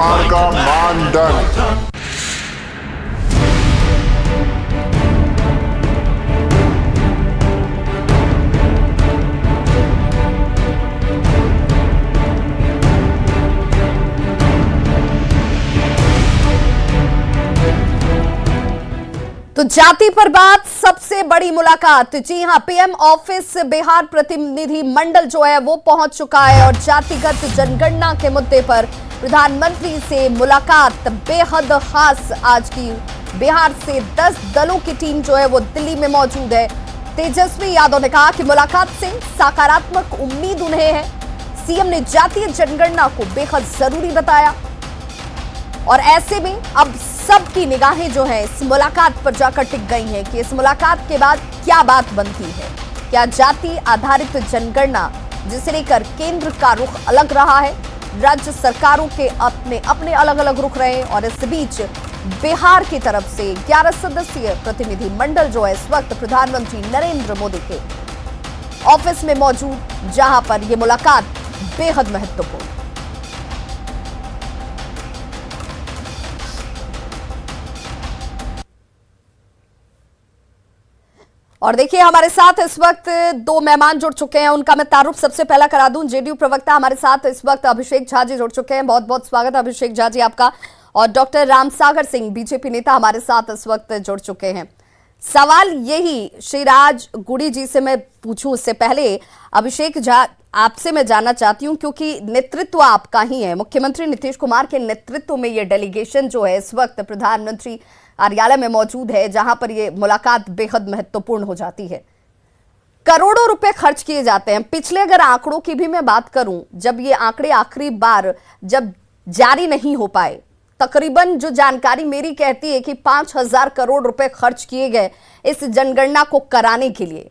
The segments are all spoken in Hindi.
का मानदंड। तो जाति पर बात, सबसे बड़ी मुलाकात। जी हां, पीएम ऑफिस बिहार प्रतिनिधि मंडल जो है वो पहुंच चुका है और जातिगत जनगणना के मुद्दे पर प्रधानमंत्री से मुलाकात बेहद खास आज की। बिहार से 10 दलों की टीम जो है वो दिल्ली में मौजूद है। तेजस्वी यादव ने कहा कि मुलाकात से सकारात्मक उम्मीद उन्हें है। सीएम ने जातीय जनगणना को बेहद जरूरी बताया और ऐसे में अब सबकी निगाहें जो है इस मुलाकात पर जाकर टिक गई हैं कि इस मुलाकात के बाद क्या बात बनती है। क्या जाति आधारित जनगणना जिसे लेकर केंद्र का रुख अलग रहा है, राज्य सरकारों के अपने अलग अलग रुख रहे और इस बीच बिहार की तरफ से 11 सदस्यीय प्रतिनिधि मंडल जो है इस वक्त प्रधानमंत्री नरेंद्र मोदी के ऑफिस में मौजूद, जहां पर यह मुलाकात बेहद महत्वपूर्ण। और देखिए हमारे साथ इस वक्त 2 मेहमान जुड़ चुके हैं, उनका मैं तारुफ सबसे पहला करा दूं। जेडीयू प्रवक्ता हमारे साथ इस वक्त अभिषेक झा जी जुड़ चुके हैं। बहुत बहुत स्वागत अभिषेक झा जी आपका। और डॉक्टर रामसागर सिंह बीजेपी नेता हमारे साथ इस वक्त जुड़ चुके हैं। सवाल यही श्रीराज गुड़ी जी से मैं पूछूं, उससे पहले अभिषेक झा आपसे मैं जानना चाहती हूं, क्योंकि नेतृत्व आपका ही है, मुख्यमंत्री नीतीश कुमार के नेतृत्व में यह डेलीगेशन जो है इस वक्त प्रधानमंत्री कार्यालय में मौजूद है, जहां पर यह मुलाकात बेहद महत्वपूर्ण हो जाती है। करोड़ों रुपए खर्च किए जाते हैं। पिछले अगर आंकड़ों की भी मैं बात करूं, जब ये आंकड़े आखिरी बार जब जारी नहीं हो पाए, तकरीबन जो जानकारी मेरी कहती है कि 5,000 करोड़ रुपए खर्च किए गए इस जनगणना को कराने के लिए।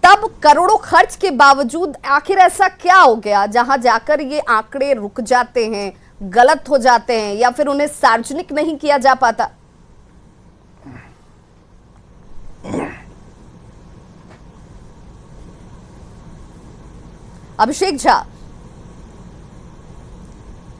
तब करोड़ों खर्च के बावजूद आखिर ऐसा क्या हो गया जहां जाकर ये आंकड़े रुक जाते हैं, गलत हो जाते हैं, या फिर उन्हें सार्वजनिक नहीं किया जा पाता? अभिषेक झा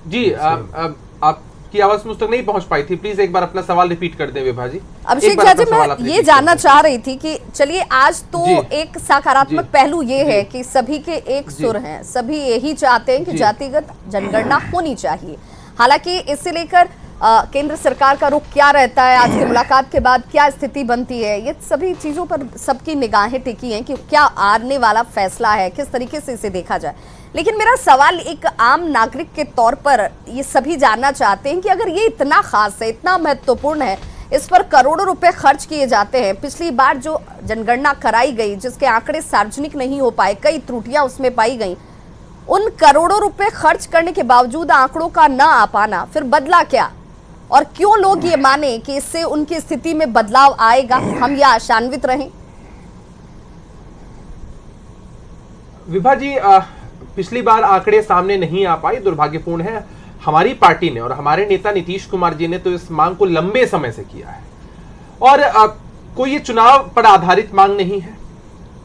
जी, आपकी आवाज मुझ तक नहीं पहुंच पाई थी, प्लीज एक बार अपना सवाल रिपीट कर दें विभा जी। अभिषेक झा जी, मैं ये जानना चाह रही थी कि चलिए आज तो एक सकारात्मक पहलू ये है कि सभी के एक सुर हैं, सभी यही चाहते हैं कि जातिगत जनगणना होनी चाहिए। हालांकि इससे लेकर केंद्र सरकार का रुख क्या रहता है, आज की मुलाकात के बाद क्या स्थिति बनती है, ये सभी चीजों पर सबकी निगाहें टिकी हैं कि क्या आने वाला फैसला है, किस तरीके से इसे देखा जाए। लेकिन मेरा सवाल एक आम नागरिक के तौर पर ये सभी जानना चाहते हैं कि अगर ये इतना खास है, इतना महत्वपूर्ण है, इस पर करोड़ों रुपए खर्च किए जाते हैं। पिछली बार जो जनगणना कराई गई जिसके आंकड़े सार्वजनिक नहीं हो पाए, कई त्रुटियां उसमें पाई गई, उन करोड़ों रुपए खर्च करने के बावजूद आंकड़ों का ना आ पाना, फिर बदला क्या और क्यों लोग ये माने कि इससे उनकी स्थिति में बदलाव आएगा, हम ये आशान्वित रहें? विभा जी, पिछली बार आंकड़े सामने नहीं आ पाए, दुर्भाग्यपूर्ण है। हमारी पार्टी ने और हमारे नेता नीतीश कुमार जी ने तो इस मांग को लंबे समय से किया है और कोई ये चुनाव पर आधारित मांग नहीं है,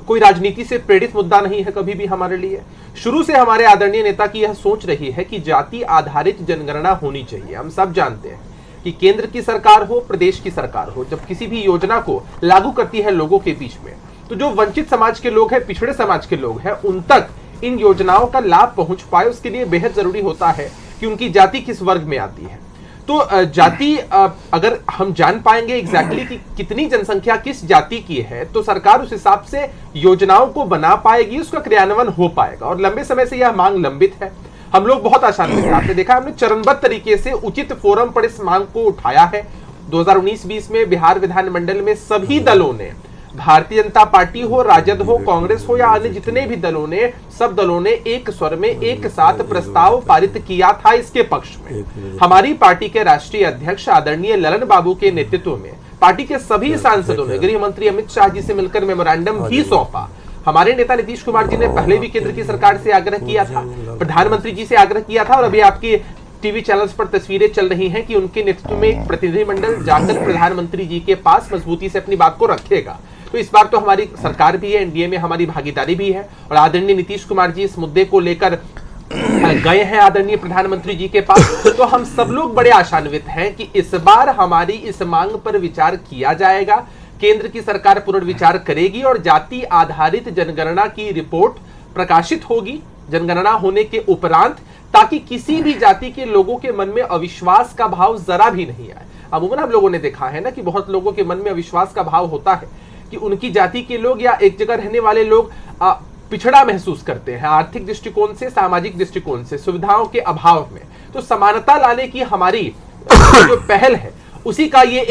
कोई राजनीति से प्रेरित मुद्दा नहीं है कभी भी हमारे लिए। शुरू से हमारे आदरणीय नेता की यह सोच रही है कि जाति आधारित जनगणना होनी चाहिए। हम सब जानते हैं कि केंद्र की सरकार हो, प्रदेश की सरकार हो, जब किसी भी योजना को लागू करती है लोगों के बीच में, तो जो वंचित समाज के लोग हैं, पिछड़े समाज के लोग हैं, उन तक इन योजनाओं का लाभ पहुंच पाए, उसके लिए बेहद जरूरी होता है कि उनकी जाति किस वर्ग में आती है। तो जाति अगर हम जान पाएंगे एग्जैक्टली कि कितनी जनसंख्या किस जाति की है, तो सरकार उस हिसाब से योजनाओं को बना पाएगी, उसका क्रियान्वयन हो पाएगा। और लंबे समय से यह मांग लंबित है। हम लोग बहुत आशान्वित हैं। आपने देखा, हमने चरणबद्ध तरीके से उचित फोरम पर इस मांग को उठाया है। 2019-20 में बिहार विधानमंडल में सभी दलों ने, भारतीय जनता पार्टी हो, राजद हो, कांग्रेस हो या अन्य जितने भी दलों ने, सब दलों ने एक स्वर में एक साथ प्रस्ताव पारित किया था इसके पक्ष में। हमारी पार्टी के राष्ट्रीय अध्यक्ष आदरणीय ललन बाबू के नेतृत्व में पार्टी के सभी सांसदों ने गृह मंत्री अमित शाह जी से मिलकर मेमोरेंडम भी सौंपा। हमारे नेता नीतीश कुमार जी ने पहले भी केंद्र की सरकार से आग्रह किया था, प्रधानमंत्री जी से आग्रह किया था और अभी आपकी टीवी चैनल्स पर तस्वीरें चल रही हैं कि उनके नेतृत्व में एक प्रतिनिधिमंडल जाकर प्रधानमंत्री जी के पास मजबूती से अपनी बात को रखेगा। तो इस बार तो हमारी सरकार भी है, एनडीए में हमारी भागीदारी भी है और आदरणीय नीतीश कुमार जी इस मुद्दे को लेकर गए हैं आदरणीय प्रधानमंत्री जी के पास, तो हम सब लोग बड़े आशान्वित हैं कि इस बार हमारी इस मांग पर विचार किया जाएगा। केंद्र की सरकार पुनर्विचार करेगी और जाति आधारित जनगणना की रिपोर्ट प्रकाशित होगी जनगणना होने के उपरांत, ताकि किसी भी जाति के लोगों के मन में अविश्वास का भाव जरा भी नहीं आए। अमूमन हम लोगों ने देखा है ना कि बहुत लोगों के मन में अविश्वास का भाव होता है कि उनकी जाति के लोग या एक जगह रहने वाले लोग पिछड़ा महसूस करते हैं आर्थिक दृष्टिकोण से, सामाजिक दृष्टिकोण से, सुविधाओं के अभाव में। तो समानता लाने की हमारी जो पहल है उसी का ये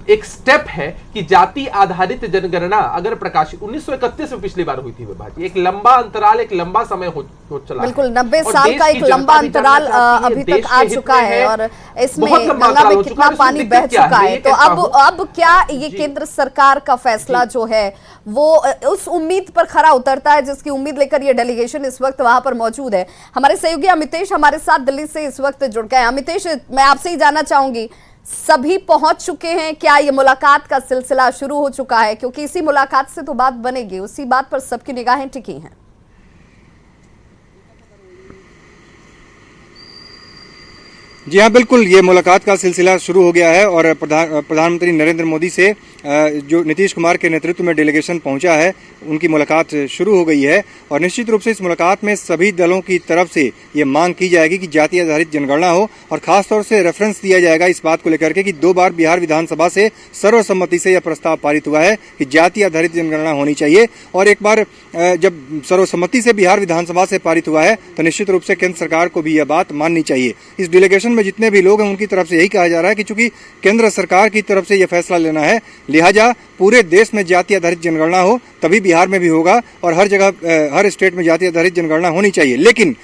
एक स्टेप है कि जाति आधारित जनगणना अगर प्रकाशित 1931 में पिछली बार हुई थी विभाजी, एक लंबा अंतराल, एक लंबा समय हो चला, बिल्कुल 90 साल का एक लंबा अंतराल अभी तक आ चुका है और इसमें गंगा में कितना पानी बह चुका है। तो अब क्या ये केंद्र सरकार का फैसला जो है वो उस उम्मीद पर खरा उतरता है जिसकी उम्मीद लेकर ये डेलीगेशन इस वक्त वहां पर मौजूद है? हमारे सहयोगी अमितेश हमारे साथ दिल्ली से इस वक्त जुड़ गए। अमितेश, मैं आपसे ही जानना चाहूंगी, सभी पहुंच चुके हैं क्या? ये मुलाकात का सिलसिला शुरू हो चुका है? क्योंकि इसी मुलाकात से तो बात बनेगी, उसी बात पर सबकी निगाहें टिकी हैं। जी हाँ, बिल्कुल, ये मुलाकात का सिलसिला शुरू हो गया है और प्रधानमंत्री नरेंद्र मोदी से जो नीतीश कुमार के नेतृत्व में डेलीगेशन पहुंचा है उनकी मुलाकात शुरू हो गई है। और निश्चित रूप से इस मुलाकात में सभी दलों की तरफ से ये मांग की जाएगी कि जाति आधारित जनगणना हो और खासतौर से रेफरेंस दिया जाएगा इस बात को लेकर के कि 2 बार बिहार विधानसभा से सर्वसम्मति से यह प्रस्ताव पारित हुआ है कि जाति आधारित जनगणना होनी चाहिए। और एक बार जब सर्वसम्मति से बिहार विधानसभा से पारित हुआ है तो निश्चित रूप से केंद्र सरकार को भी यह बात माननी चाहिए। इस डेलीगेशन में जितने भी लोग हैं उनकी तरफ से यही कहा जा रहा है कि चूंकि केंद्र सरकार की तरफ से यह फैसला लेना है, लिहाजा पूरे देश में जाति आधारित जनगणना हो, तभी बिहार में भी होगा और हर जगह हर स्टेट में जाति आधारित जनगणना होनी चाहिए। लेकिन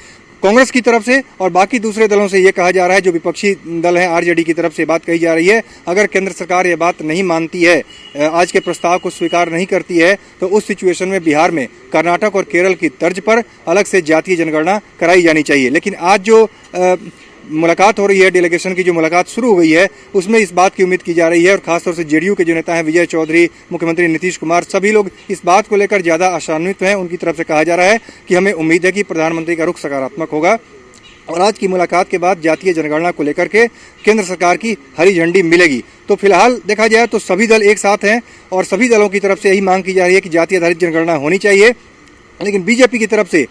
कांग्रेस की तरफ से और बाकी दूसरे दलों से यह कहा जा रहा है, जो विपक्षी दल हैं आरजेडी की तरफ से बात कही जा रही है, अगर केंद्र सरकार यह बात नहीं मानती है, आज के प्रस्ताव को स्वीकार नहीं करती है, तो उस सिचुएशन में बिहार में कर्नाटक और केरल की तर्ज पर अलग से जातीय जनगणना कराई जानी चाहिए। लेकिन आज जो मुलाकात हो रही है, डेलीगेशन की जो मुलाकात शुरू हो गई है, उसमें इस बात की उम्मीद की जा रही है और खासतौर से जेडीयू के जो नेता हैं विजय चौधरी, मुख्यमंत्री नीतीश कुमार, सभी लोग इस बात को लेकर ज्यादा आशान्वित हैं। उनकी तरफ से कहा जा रहा है कि हमें उम्मीद है कि प्रधानमंत्री का रुख सकारात्मक होगा और आज की मुलाकात के बाद जातीय जनगणना को लेकर के केंद्र सरकार की हरी झंडी मिलेगी। तो फिलहाल देखा जाए तो सभी दल एक साथ हैं और सभी दलों की तरफ से यही मांग की जा रही है कि जातीय आधारित जनगणना होनी चाहिए। लेकिन बीजेपी की तरफ से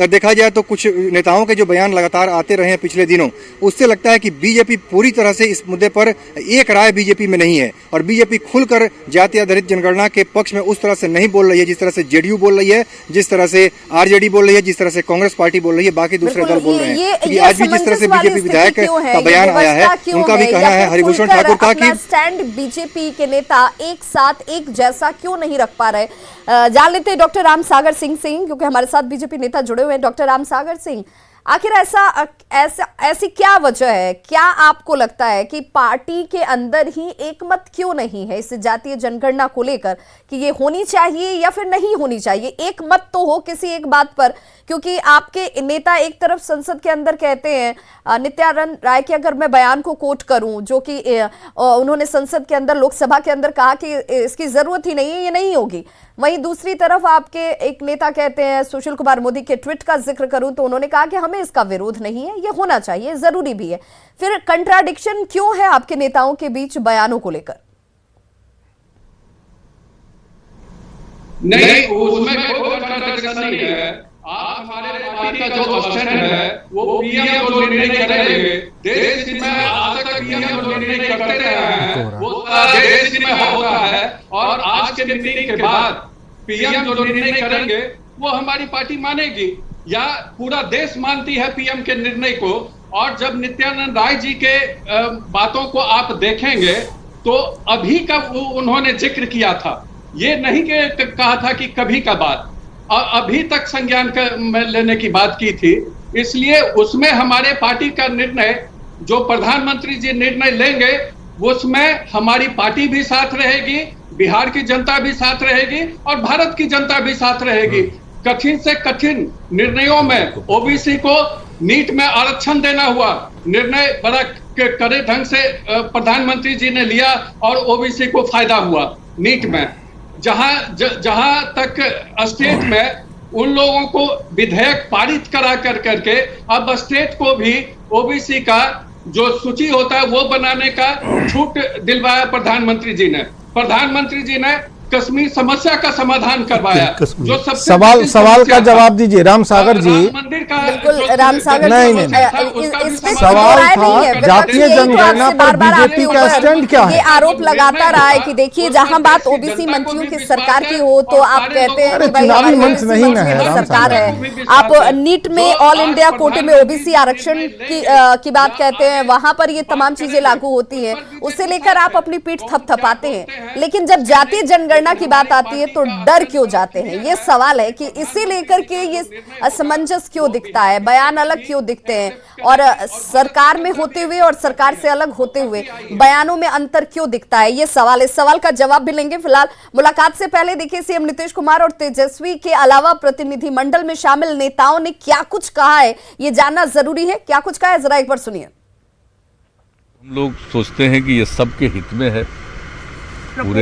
देखा जाए तो कुछ नेताओं के जो बयान लगातार आते रहे हैं पिछले दिनों, उससे लगता है कि बीजेपी पूरी तरह से इस मुद्दे पर एक राय बीजेपी में नहीं है और बीजेपी खुलकर जाति आधारित जनगणना के पक्ष में उस तरह से नहीं बोल रही है जिस तरह से जेडीयू बोल रही है, जिस तरह से आरजेडी बोल रही है, जिस तरह से कांग्रेस पार्टी बोल रही है, बाकी दूसरे दल बोल रहे हैं। क्योंकि आज भी जिस तरह से बीजेपी विधायक का बयान आया है, उनका भी कहना है, हरिभूषण ठाकुर का, कि स्टैंड बीजेपी के नेता एक साथ एक जैसा क्यों नहीं रख पा रहे। जान लेते हैं डॉक्टर राम सागर सिंह, क्योंकि हमारे साथ बीजेपी नेता जुड़े हुए हैं। डॉक्टर राम सागर सिंह, आखिर ऐसी क्या वजह है? क्या आपको लगता है कि पार्टी के अंदर ही एकमत क्यों नहीं है इस जातीय जनगणना को लेकर कि ये होनी चाहिए या फिर नहीं होनी चाहिए? एक मत तो हो किसी एक बात पर, क्योंकि आपके नेता एक तरफ संसद के अंदर कहते हैं, नित्यानंद राय के अगर मैं बयान को कोट करूं, जो कि उन्होंने संसद के अंदर, लोकसभा के अंदर कहा कि इसकी जरूरत ही नहीं है, ये नहीं होगी। वहीं दूसरी तरफ आपके एक नेता कहते हैं, सुशील कुमार मोदी के ट्वीट का जिक्र करूं तो उन्होंने कहा कि हमें इसका विरोध नहीं है, ये होना चाहिए, जरूरी भी है। फिर कंट्राडिक्शन क्यों है आपके नेताओं के बीच बयानों को लेकर? नहीं, उसमें कोई कंट्राडिक्शन नहीं है। आप हमारे पार्टी का जो ऑप्शन है वो पीएम जो निर्णय करेंगे, देश में आज तक पीएम जो निर्णय करते रहे हैं वो देश में होता है और आज के निर्णय के बाद पीएम जो निर्णय करेंगे वो हमारी पार्टी मानेगी या पूरा देश मानती है पीएम के निर्णय को। और जब नित्यानंद राय जी के बातों को आप देखेंगे तो अभी का उन्होंने जिक्र किया था, ये नहीं कहा था कि कभी का बात, अभी तक संज्ञान लेने की बात की थी। इसलिए उसमें हमारे पार्टी का निर्णय, जो प्रधानमंत्री जी निर्णय लेंगे, उसमें हमारी पार्टी भी साथ रहेगी, बिहार की जनता भी साथ रहेगी और भारत की जनता भी साथ रहेगी। कठिन से कठिन निर्णयों में ओबीसी को नीट में आरक्षण देना हुआ निर्णय बड़ा कड़े ढंग से प्रधानमंत्री जी ने लिया और ओबीसी को फायदा हुआ नीट में। जहां तक स्टेट में उन लोगों को विधेयक पारित करा करके अब स्टेट को भी ओबीसी का जो सूची होता है वो बनाने का छूट दिलवाया प्रधानमंत्री जी ने। प्रधानमंत्री जी ने कश्मीर समस्या का समाधान करवाया। जो सबसे सवाल का जवाब दीजिए राम सागर जी। मंदिर का बिल्कुल राम सागर नहीं, जी, नहीं। इस पे सवाल राय था, नहीं है। जातीय विपक्ष यही तो जनगणना आपसे पर बार-बार आपके बीजेपी का ऊपर स्टैंड क्या है? ये आरोप लगाता रहा है कि देखिए जहां बात ओबीसी मंत्रियों की सरकार की हो तो आप कहते हैं कि भाई चुनावी हमारी मंच नहीं ओबीसी ना है, मंत्रियों की राम सरकार है। आप नीट में ऑल इंडिया कोटे में ओबीसी आरक्षण की बात कहते हैं, वहां पर ये तमाम चीजें लागू होती हैं, उसे लेकर आप अपनी पीठ थपथपाते हैं। लेकिन जब जातीय जनगणना की बात आती है तो डर क्यों जाते हैं? ये सवाल है कि इसे लेकर के ये असमंजस क्यों दिखता है, बयान अलग क्यों दिखते हैं और सरकार में होते हुए और सरकार से अलग होते हुए बयानों में अंतर क्यों दिखता है? ये सवाल, इस सवाल का जवाब भी लेंगे। फिलहाल मुलाकात से पहले देखिए सीएम नीतीश कुमार और तेजस्वी के अलावा प्रतिनिधिमंडल में शामिल नेताओं ने क्या कुछ कहा है ये जानना जरूरी है। क्या कुछ कहा है जरा एक बार सुनिए। हम लोग सोचते हैं कि ये सबके हित में है, पूरे